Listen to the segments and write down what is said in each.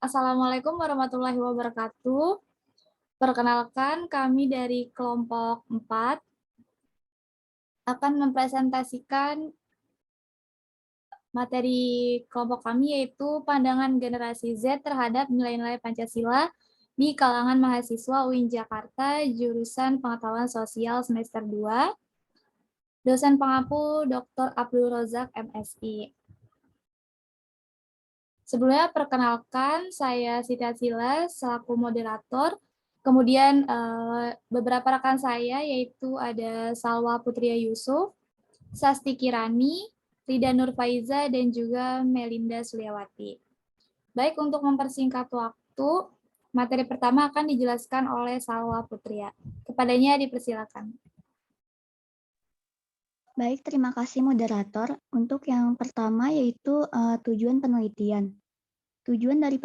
Assalamualaikum warahmatullahi wabarakatuh. Perkenalkan, kami dari kelompok 4 akan mempresentasikan materi kelompok kami, yaitu pandangan generasi Z terhadap nilai-nilai Pancasila di kalangan mahasiswa UIN Jakarta, jurusan Pengetahuan Sosial semester 2, dosen pengampu Dr. Abdul Rozak, MSI. Sebelumnya perkenalkan, saya Siti Atsila selaku moderator. Kemudian beberapa rekan saya yaitu ada Salwa Putria Yusuf, Sasti Kirani, Rida Nurfaiza, dan juga Melinda Suliawati. Baik, untuk mempersingkat waktu, materi pertama akan dijelaskan oleh Salwa Putria. Kepadanya dipersilakan. Baik, terima kasih moderator. Untuk yang pertama yaitu tujuan penelitian. Tujuan dari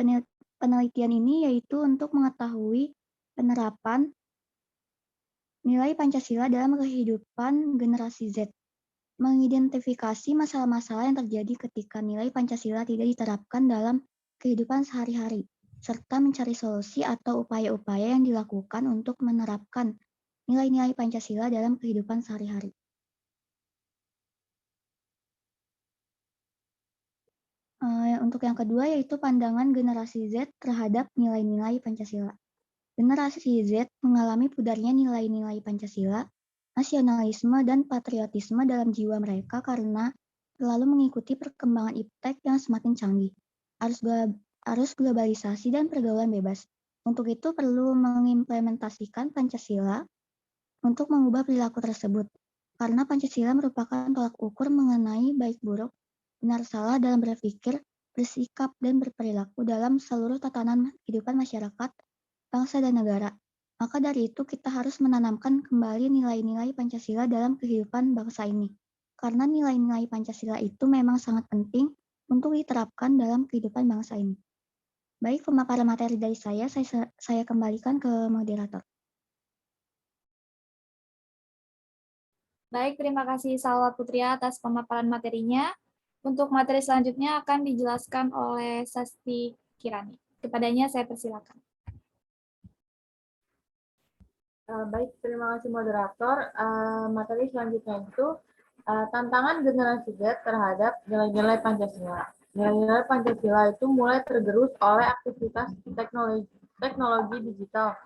penelitian ini yaitu untuk mengetahui penerapan nilai Pancasila dalam kehidupan generasi Z, mengidentifikasi masalah-masalah yang terjadi ketika nilai Pancasila tidak diterapkan dalam kehidupan sehari-hari, serta mencari solusi atau upaya-upaya yang dilakukan untuk menerapkan nilai-nilai Pancasila dalam kehidupan sehari-hari. Untuk yang kedua yaitu pandangan generasi Z terhadap nilai-nilai Pancasila. Generasi Z mengalami pudarnya nilai-nilai Pancasila, nasionalisme, dan patriotisme dalam jiwa mereka karena selalu mengikuti perkembangan iptek yang semakin canggih, arus globalisasi, dan pergaulan bebas. Untuk itu perlu mengimplementasikan Pancasila untuk mengubah perilaku tersebut, karena Pancasila merupakan tolak ukur mengenai baik buruk, benar salah dalam berpikir, bersikap, dan berperilaku dalam seluruh tatanan kehidupan masyarakat, bangsa, dan negara. Maka dari itu kita harus menanamkan kembali nilai-nilai Pancasila dalam kehidupan bangsa ini. Karena nilai-nilai Pancasila itu memang sangat penting untuk diterapkan dalam kehidupan bangsa ini. Baik, pemaparan materi dari saya kembalikan ke moderator. Baik, terima kasih Salwa Putria atas pemaparan materinya. Untuk materi selanjutnya akan dijelaskan oleh Sasti Kirani. Kepadanya saya persilakan. Baik, terima kasih moderator. Materi selanjutnya itu tantangan generasi Z terhadap nilai-nilai Pancasila. Nilai-nilai Pancasila itu mulai tergerus oleh aktivitas teknologi digital.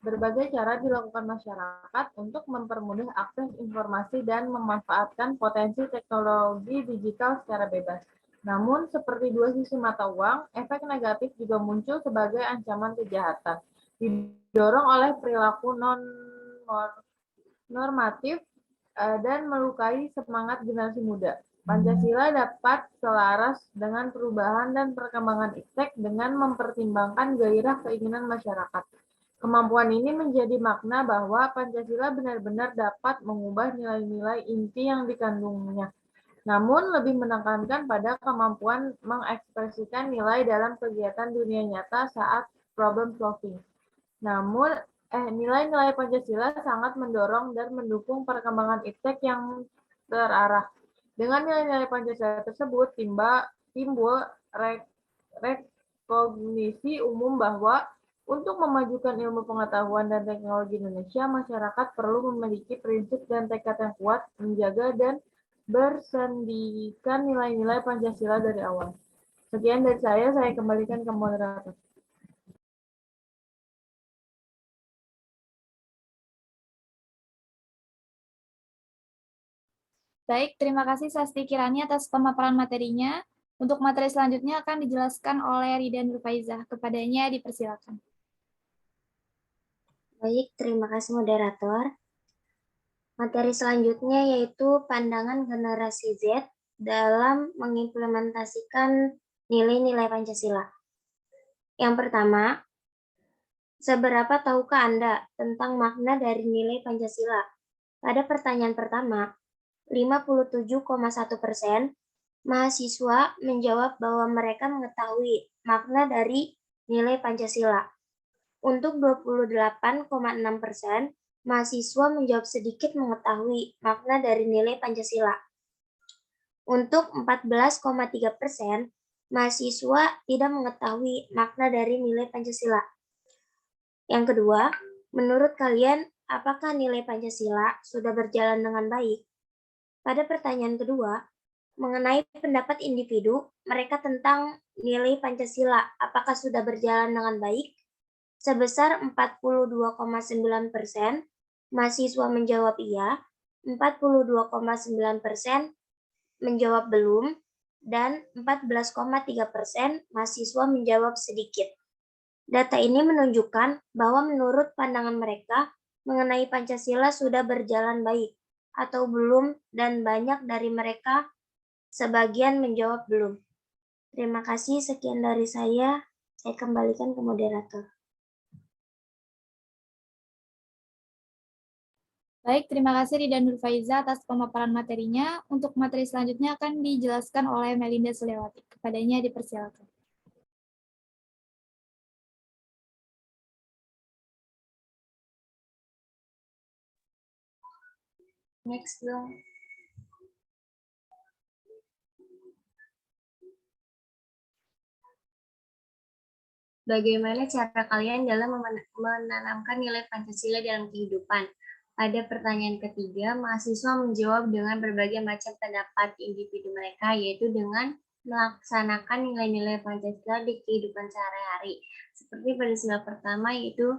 Berbagai cara dilakukan masyarakat untuk mempermudah akses informasi dan memanfaatkan potensi teknologi digital secara bebas. Namun, seperti dua sisi mata uang, efek negatif juga muncul sebagai ancaman kejahatan. Didorong oleh perilaku non-normatif dan melukai semangat generasi muda. Pancasila dapat selaras dengan perubahan dan perkembangan iptek dengan mempertimbangkan gairah keinginan masyarakat. Kemampuan ini menjadi makna bahwa Pancasila benar-benar dapat mengubah nilai-nilai inti yang dikandungnya, namun lebih menekankan pada kemampuan mengekspresikan nilai dalam kegiatan dunia nyata saat problem solving. Namun, nilai-nilai Pancasila sangat mendorong dan mendukung perkembangan iptek yang terarah. Dengan nilai-nilai Pancasila tersebut, timbul rekognisi umum bahwa untuk memajukan ilmu pengetahuan dan teknologi Indonesia, masyarakat perlu memiliki prinsip dan tekad yang kuat, menjaga dan bersendikan nilai-nilai Pancasila dari awal. Sekian dari saya kembalikan ke moderator. Baik, terima kasih Sasti Kirani atas pemaparan materinya. Untuk materi selanjutnya akan dijelaskan oleh Rida Nurfaizah. Kepadanya dipersilakan. Baik, terima kasih moderator. Materi selanjutnya yaitu pandangan generasi Z dalam mengimplementasikan nilai-nilai Pancasila. Yang pertama, seberapa tahukah Anda tentang makna dari nilai Pancasila? Pada pertanyaan pertama, 57,1% mahasiswa menjawab bahwa mereka mengetahui makna dari nilai Pancasila. Untuk 28,6%, mahasiswa menjawab sedikit mengetahui makna dari nilai Pancasila. Untuk 14,3%, mahasiswa tidak mengetahui makna dari nilai Pancasila. Yang kedua, menurut kalian, apakah nilai Pancasila sudah berjalan dengan baik? Pada pertanyaan kedua, mengenai pendapat individu mereka tentang nilai Pancasila, apakah sudah berjalan dengan baik? Sebesar 42,9%, mahasiswa menjawab iya, 42,9% menjawab belum, dan 14,3% mahasiswa menjawab sedikit. Data ini menunjukkan bahwa menurut pandangan mereka mengenai Pancasila sudah berjalan baik atau belum, dan banyak dari mereka sebagian menjawab belum. Terima kasih, sekian dari saya kembalikan ke moderator. Baik, terima kasih Rida Nurfaiza atas pemaparan materinya. Untuk materi selanjutnya akan dijelaskan oleh Melinda Sulewati. Kepadanya dipersilakan. Next dong. Bagaimana cara kalian dalam menanamkan nilai Pancasila dalam kehidupan? Pada pertanyaan ketiga, mahasiswa menjawab dengan berbagai macam pendapat individu mereka, yaitu dengan melaksanakan nilai-nilai Pancasila di kehidupan sehari-hari. Seperti pada sila pertama, yaitu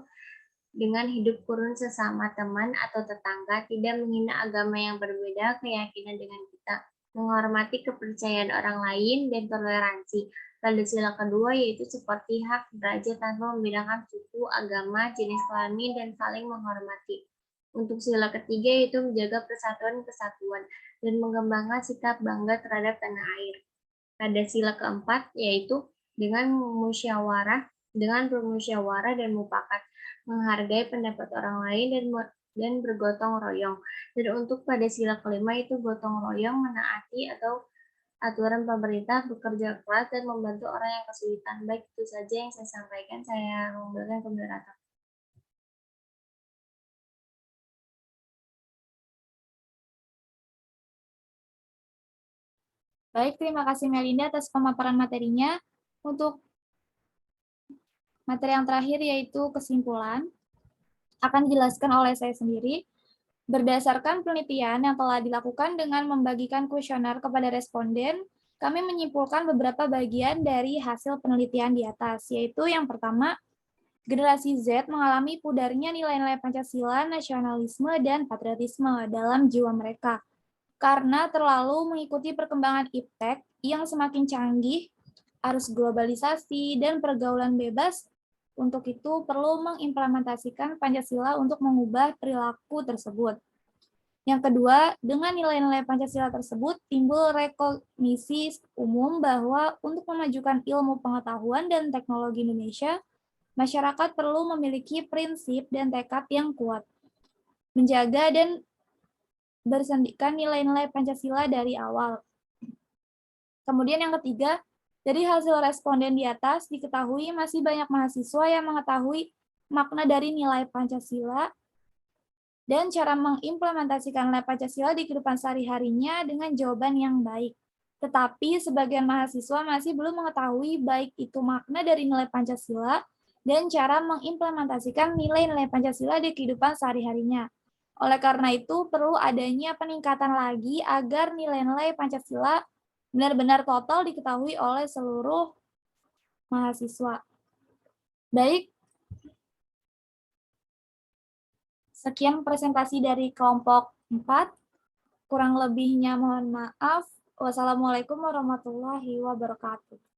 dengan hidup kurun sesama teman atau tetangga, tidak menghina agama yang berbeda keyakinan dengan kita, menghormati kepercayaan orang lain, dan toleransi. Pada sila kedua, yaitu seperti hak derajat tanpa membedakan suku, agama, jenis kelamin, dan saling menghormati. Untuk sila ketiga, yaitu menjaga persatuan kesatuan dan mengembangkan sikap bangga terhadap tanah air. Pada sila keempat, yaitu dengan bermusyawarah dan mufakat, menghargai pendapat orang lain dan bergotong royong. Dan untuk pada sila kelima, itu gotong royong, menaati atau aturan pemerintah, bekerja keras, dan membantu orang yang kesulitan. Baik, itu saja yang saya sampaikan. Saya kembalikan ke moderator. Baik, terima kasih Melinda atas pemaparan materinya. Untuk materi yang terakhir yaitu kesimpulan, akan dijelaskan oleh saya sendiri. Berdasarkan penelitian yang telah dilakukan dengan membagikan kuesioner kepada responden, kami menyimpulkan beberapa bagian dari hasil penelitian di atas, yaitu yang pertama, generasi Z mengalami pudarnya nilai-nilai Pancasila, nasionalisme, dan patriotisme dalam jiwa mereka, karena terlalu mengikuti perkembangan iptek yang semakin canggih, arus globalisasi, dan pergaulan bebas. Untuk itu, perlu mengimplementasikan Pancasila untuk mengubah perilaku tersebut. Yang kedua, dengan nilai-nilai Pancasila tersebut, timbul rekognisi umum bahwa untuk memajukan ilmu pengetahuan dan teknologi Indonesia, masyarakat perlu memiliki prinsip dan tekad yang kuat, menjaga dan bersendikan nilai-nilai Pancasila dari awal. Kemudian yang ketiga, dari hasil responden di atas diketahui masih banyak mahasiswa yang mengetahui makna dari nilai Pancasila dan cara mengimplementasikan nilai Pancasila di kehidupan sehari-harinya dengan jawaban yang baik. Tetapi sebagian mahasiswa masih belum mengetahui baik itu makna dari nilai Pancasila dan cara mengimplementasikan nilai-nilai Pancasila di kehidupan sehari-harinya. Oleh karena itu, perlu adanya peningkatan lagi agar nilai-nilai Pancasila benar-benar total diketahui oleh seluruh mahasiswa. Baik, sekian presentasi dari kelompok 4. Kurang lebihnya mohon maaf. Wassalamualaikum warahmatullahi wabarakatuh.